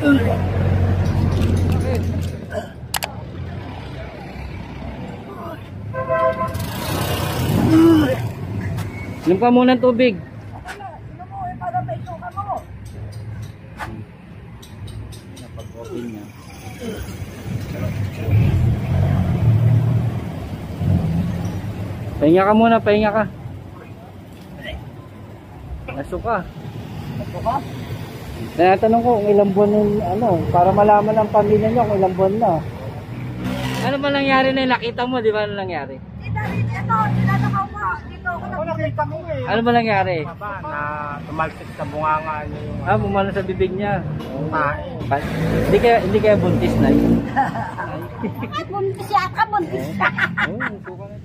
Inom ka muna ng tubig. Inom mo, para may suka mo. Napag-open niya. Pahinga ka muna, pahinga ka. Nasuka. Nasuka? Tinatanong ko kung ilang buwan yung para malaman ng pamilya niyo kung ilang buwan na. Ano ba nangyari na nakita mo, di ba ano nangyari? Tinatakaw mo. Dito ako nakita mo eh. Ano ba nangyari? Na tumalsik sa bunganga niya yung Bumalo sa bibig niya. kumain. Hindi kaya buntis na yun. buntis siya ka, buntis ka. Oo, suka na.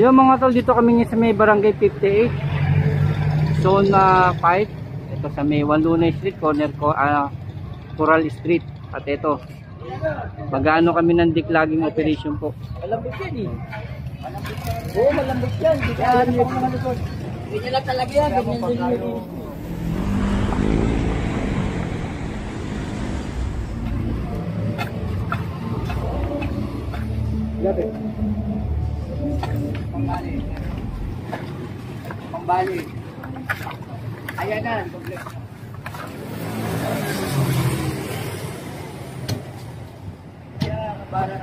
Yung mga tol, dito kami sa may barangay 58 zone 5. Ito sa may Wanlunay Street, corner ko Coral Street. At ito mag-ano kami ng diklaging operation po. Malambot yan eh. Oo, malambot yan. Hindi niya lang talaga yan. Ganyan din yung Gabi. Pambali. Ayan na. Ayan, para.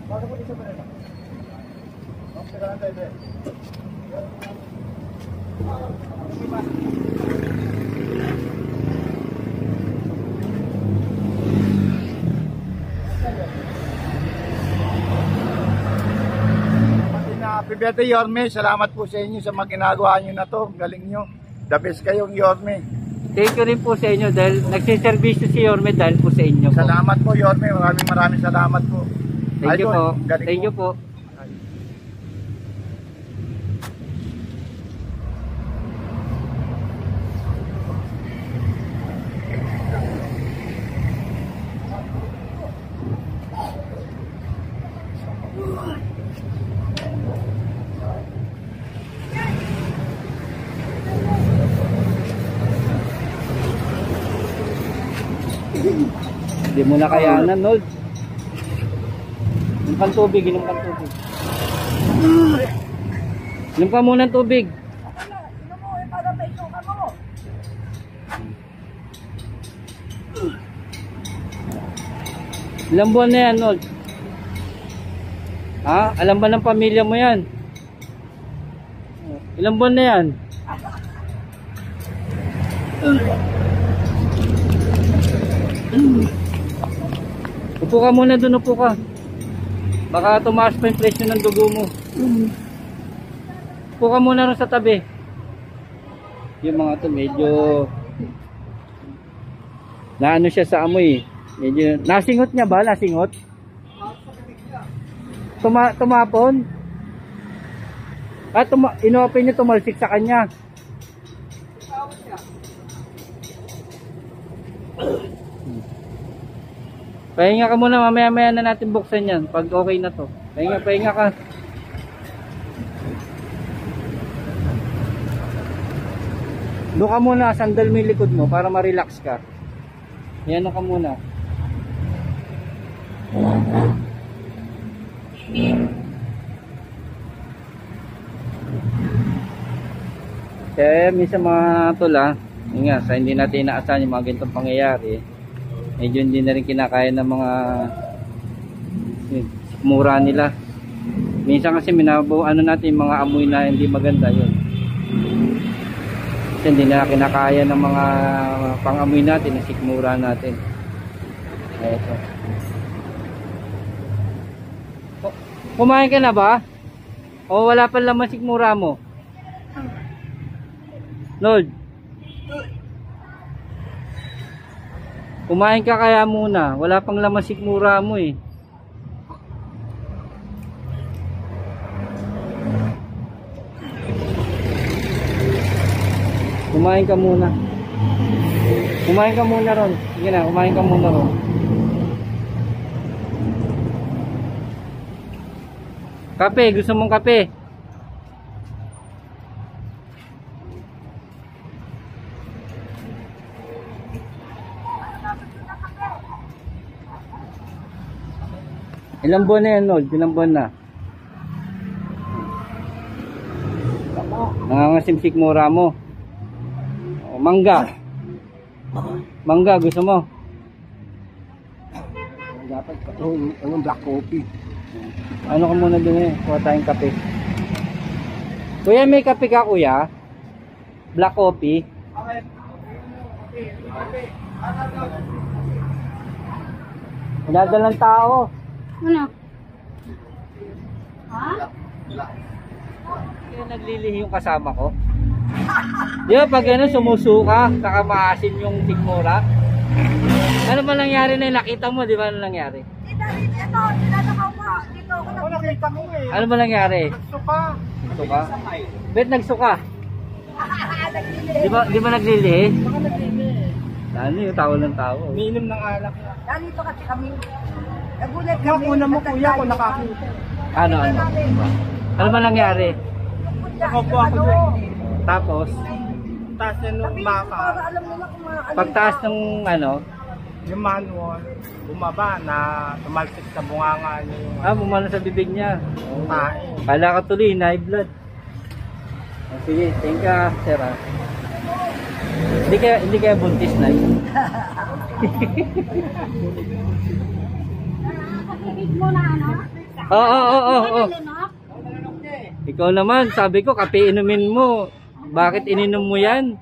Bakit po isa pa rin? Okay, lang tayo. Happy birthday, Yorme. Salamat po sa inyo sa mga ginagawa nyo na to. Galing nyo. The best kayong Yorme. Thank you rin po sa inyo dahil nagsiservisyo si Yorme dahil po sa inyo po. Salamat po, Yorme. Maraming salamat po. Thank you po. Galing Thank you po. Hindi mo na kayanan, Nold. Inom kang tubig, inom kang tubig. Inom ka muna ng tubig. Inom mo, para may suka mo. Ilang buwan na yan, Nold? Ha? Alam ba ng pamilya mo yan? Ilang buwan na yan? Upo ka muna dun, upo ka. Baka tumaas pa yung presyo ng dugo mo. Upo ka muna rin sa tabi. Yung mga to medyo naano siya sa amoy. Medyo nasingot niya ba? Nasingot? Tumapon? Inopen niya tumalsik sa kanya. Pahinga ka muna, mamaya-maya na natin buksan yan pag okay na to. Pahinga ka. Doon ka muna, sandal mo yung likod mo para ma-relax ka. Yan ka muna. Kaya minsan mga tula, yun nga, sa hindi natin inaasahan yung mga ganitong pangyayari, medyo hindi na rin kinakaya ng mga mura nila. Minsan kasi ano natin yung mga amoy na hindi maganda yun. Kasi hindi na kinakaya ng mga pang-amoy natin, yung sikmura natin. Ito. Kumain ka na ba? O wala pa laman sikmura mo? Nold. Kumain ka kaya muna. Wala pang laman sikmura mo eh. Kumain ka muna. Kumain ka muna ron. Sige na, kumain ka muna ron. Kape, gusto mong kape? Ilang buwan na yan, Nold? Ilang buwan na? Nangangasimsik mura mo. O, mangga. Mangga, gusto mo? Dapat yung black coffee. Ano ka muna dun eh? Kuha tayong kape. Kuya, may kape ka, kuya? Black coffee? Pinadalang tao. Ano? Ha? Kaya naglilihi yung kasama ko. Di ba pag ano, sumusuka, saka maasin yung sikmura? Ano ba nangyari na yun? Nakita mo, di ba ano nangyari? Ano ba nangyari? Nagsuka? Bet nagsuka? Di ba naglilihi? Ano yung tao ng tao? Umiinom ng alak. Dito kasi kami. Nagulat kami. Una mo kuya kung nakakita. Ano? Ano ba nangyari? Nakaupo ako dyan. Tapos, Taas na nung maka. pagtaas ng ano, Yung manual, bumaba na tumalsik sa bunganga niya yung bumalo sa bibig niya. tae. Kala ka tuloy, high blood. Sige, thank you, sir. Hindi kaya buntis na yun. mo na ano? Oo. Ikaw naman, sabi ko, kape inumin mo. Bakit ininom mo yan?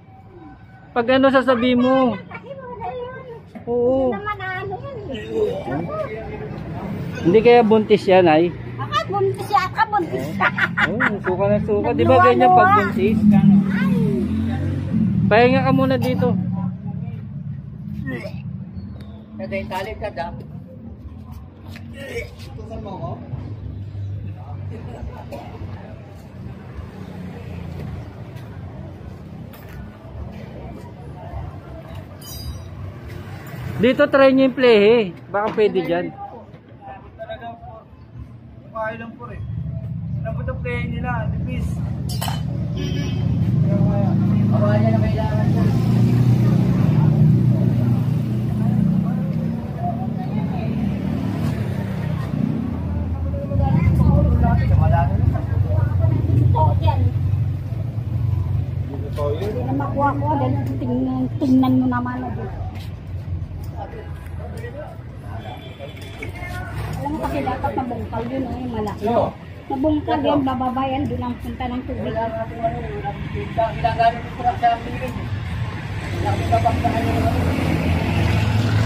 Pag ano sasabihin mo? Oo. Hindi kaya buntis yan, ay? Buntis siya, buntis ka. Suka na suka. Di ba ganyan pag buntis? Pahinga ka muna dito. Kada yung talit ka daw. Tukan mo ko? Dito try nyo yung play eh. Baka pwede dyan. Talagang kaya lang po rin. Dapat ang play nila, tipis. Awa niya na kailangan ko. Hindi na makuha ko dahil tingnan mo naman na doon. Alam mo kasi dapat nabungkal yun eh, malaki. Nabungkal yun, bababayan, doon ang punta ng tubig. Ginagamit ko lang sa piling. Nakikabanggaan yun.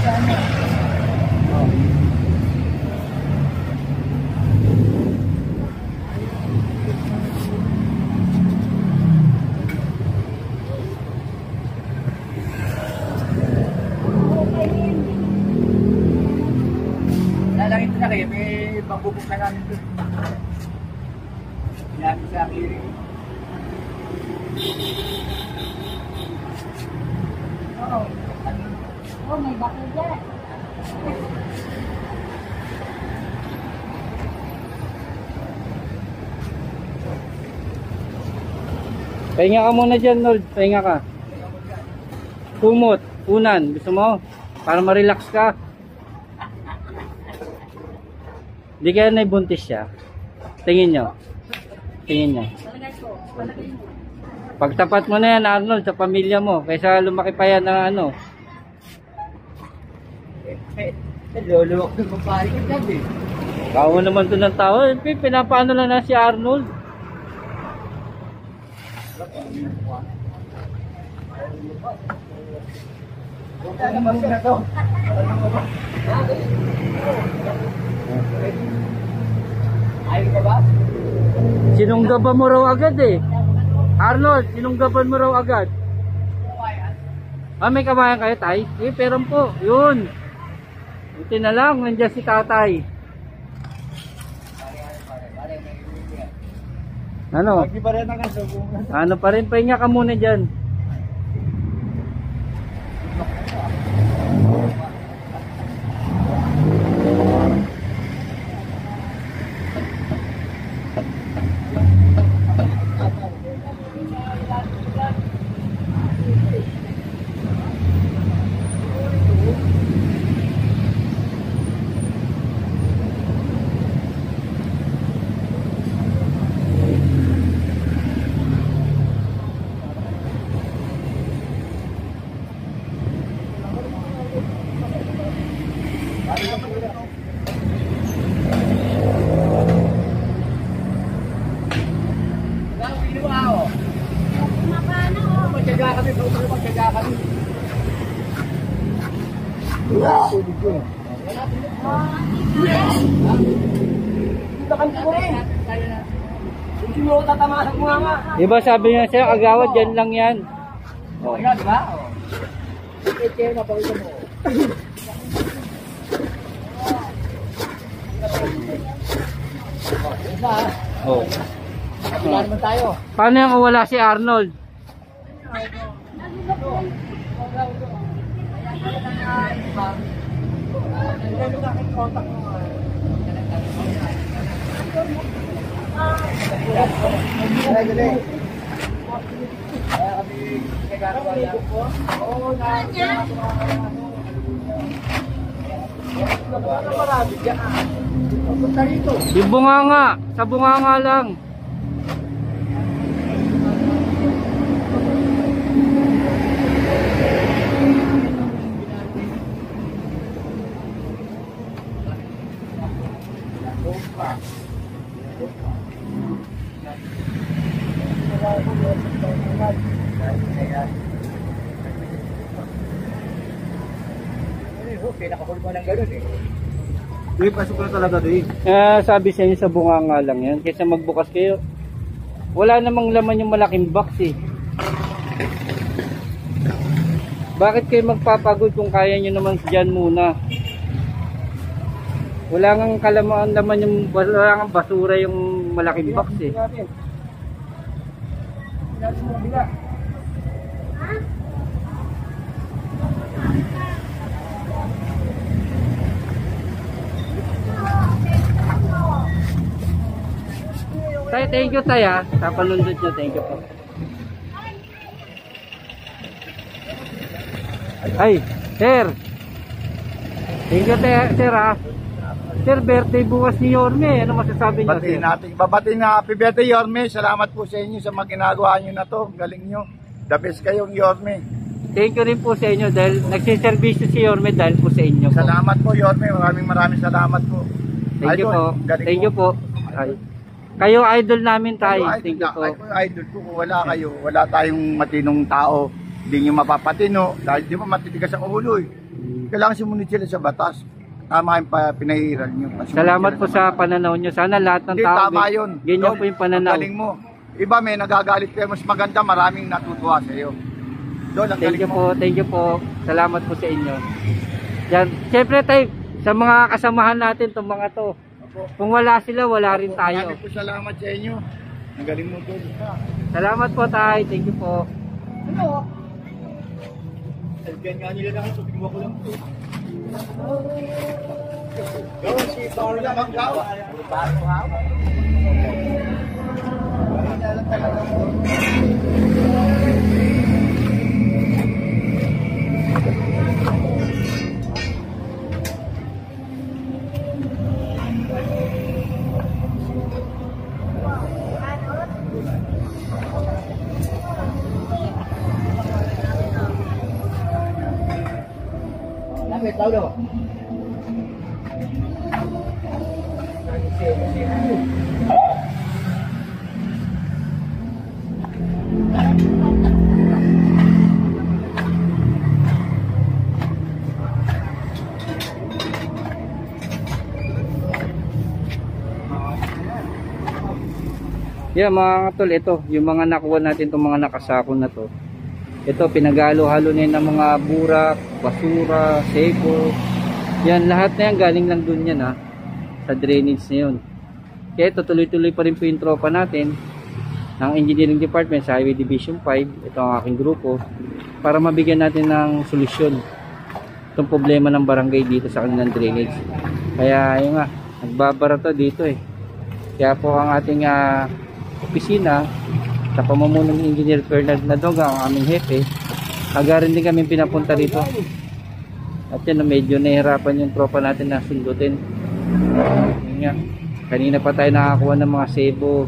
Sana. Lalangin ko na kayo, may magbubuk na namin doon. Pinapit sa akin. Oh, may bakit dyan. Pahinga ka muna dyan, Nold. Pahinga ka. Kumot. Unan. Gusto mo? Para ma-relax ka. Hindi kaya naibuntis siya. Tingin nyo. Tingin nyo. Pagtapat mo na yan, Arnold, sa pamilya mo. Kaysa lumaki pa yan ng ano. Lolo, magpapari ka dyan eh. Tao naman to ng tao. Pinapaano lang na si Arnold. Ayaw ka ba? Sinunggaban mo raw agad eh. Arnold, sinunggaban mo raw agad. Ah, may kabayan kayo, tay? Eh, pero po, yun. Buti na lang, nandiyan si tatay. Ano? Lagi pa rin ang kasubungan. Ano pa rin, pahinga ka muna dyan. Diba sabi niya sa'yo, agawad dyan lang yan. Oh, di ba? Oh. Wala naman tayo. Paano yung wala si Arnold? Yung bunganga, sa bunganga lang. Pinakahuli mo ng gano'n eh. Uy, pasok na talaga doon. Sabi sa inyo sa bunganga lang yan. Kaysa magbukas kayo. Wala namang laman yung malaking box eh. Bakit kayo magpapagod kung kaya nyo naman dyan muna? Wala ngang kalamaan naman yung wala ngang basura yung malaking box eh. Tay, thank you tay ha. Sa panundot nyo, thank you po. Ay, sir. Thank you sir ha. Sir, birthday bukas ni Yorme. Ano masasabi nyo Batiin sir? natin. Babatiin na happy birthday, Yorme. Salamat po sa inyo sa mga ginagawa nyo na to. Galing nyo. The best kayong Yorme. Thank you rin po sa inyo dahil nagsiservisyo si Yorme dahil po sa inyo po. Salamat po, Yorme. Maraming salamat po. Thank you Idol, po. galing Thank you po. Ay. Kayo idol namin tayo. Thank you po. Idol po. Kung wala kayo, wala tayong matinong tao. Hindi nyo mapapatino. Dahil di ba matitigas ang ulo eh. Kailangan sumunod sila sa batas. Tama yung pinahiran nyo. Salamat po sa pananaw nyo. Sana lahat ng Hindi, tao. tama yun. Ganyan po yung pananaw. Ang galing mo. Iba may nagagalit kayo. Mas maganda, maraming natutuwa sa iyo. Doon, ang Thank galing you mo. po. Thank you po. Salamat po sa inyo. Yan. Siyempre tayo, sa mga kasamahan natin, itong mga to. Kung wala sila, wala rin tayo. Maraming po salamat sa inyo. Ang galing mo doon. Salamat po tayo. Thank you po. Ano? Salgan nga nila lang. Tingnan ko lang ito. Gawin si Paolo lang ang gawa. Bago hawak. Lapit, Paolo. Yeah, mga tol, ito, yung mga nakuha natin, itong mga nakasako na to. Ito, pinagalo-halo na yun ng mga burak, basura, sebo. Yan, lahat na yan galing lang dun yan, ha, sa drainage na yun. Kaya ito, tuloy-tuloy pa rin po yung tropa natin ng Engineering Department sa Highway Division 5. Ito ang aking grupo para mabigyan natin ng solusyon itong problema ng barangay dito sa kanilang drainage. Kaya yun nga, nagbabara to dito eh. Kaya po ang ating opisina sa pamumuno ng Engineer Fernand Nadoga, ang aming hepe, agarin din kami pinapunta rito. At yun, medyo nahihirapan yung tropa natin na sundutin. Yun nga, kanina pa tayo nakakuha ng mga sebo.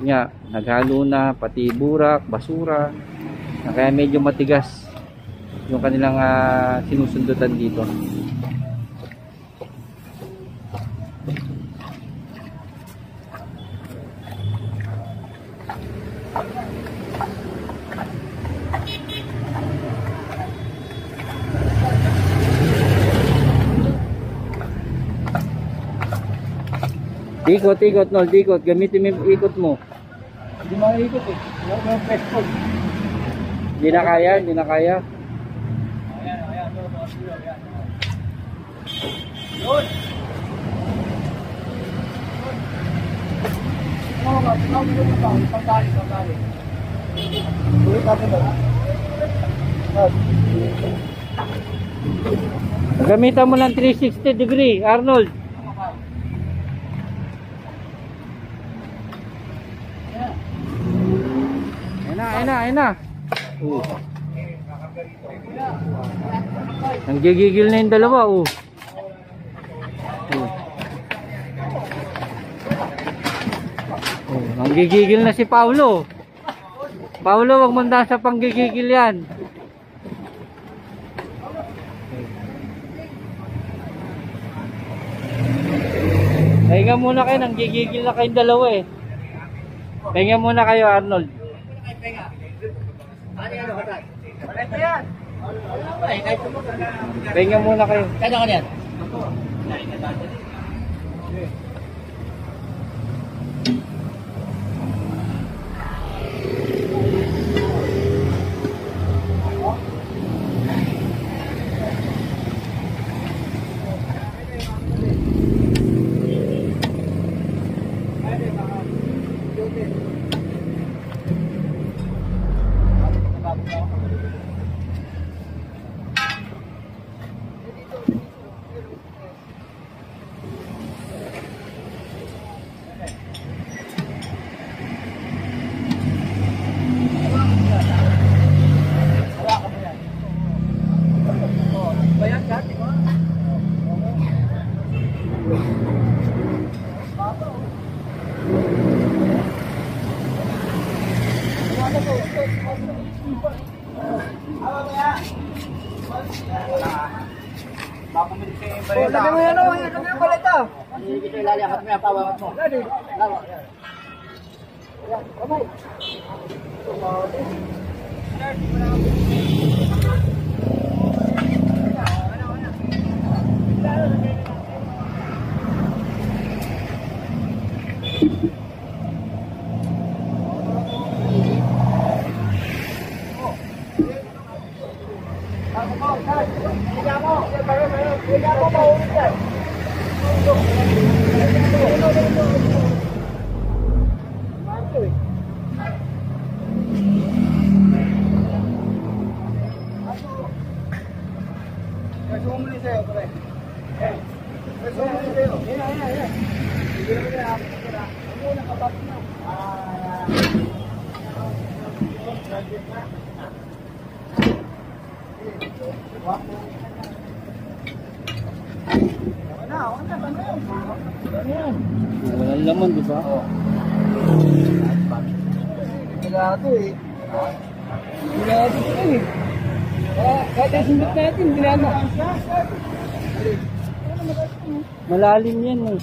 Yun nga, naghalo na, pati burak, basura. Kaya medyo matigas yung kanilang sinusundutan dito. Ikot, Nol, ikot. Gamitin mo yung ikot mo. Hindi makikot eh. Wala yung press code. Hindi na kaya, hindi na kaya. Ayan. Yun. Pagkali. Ulit natin ba? Gamitan mo lang 360 degree, Arnold. Ayan na. Nanggigigil na yung dalawa, nanggigigil na si Paulo. Paulo, wag mong sa panggigigil yan. Pahinga muna kayo, nanggigigil na kayong dalawa eh. Pahinga muna kayo, Arnold. Pahinga muna kayo. Kaya ka niyan? Lagyan mo yan, lagyan mo yung balita. Ito ilaliakat mo yan, pawangat mo. Lawa. Kamay. Walang laman, di ba? Nagagato eh. Nagagato eh. Kahit ang sundot natin, ginano. Malalim yan eh.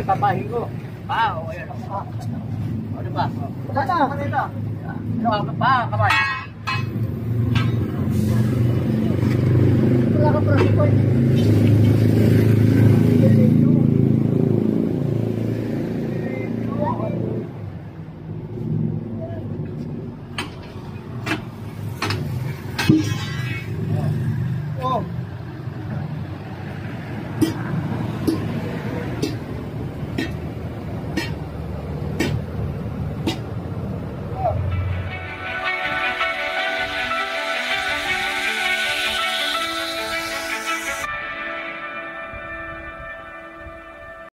Ay, papahin ko. O yan. Ano ba? Sana? Ano pa, kamay? Wala ka pa,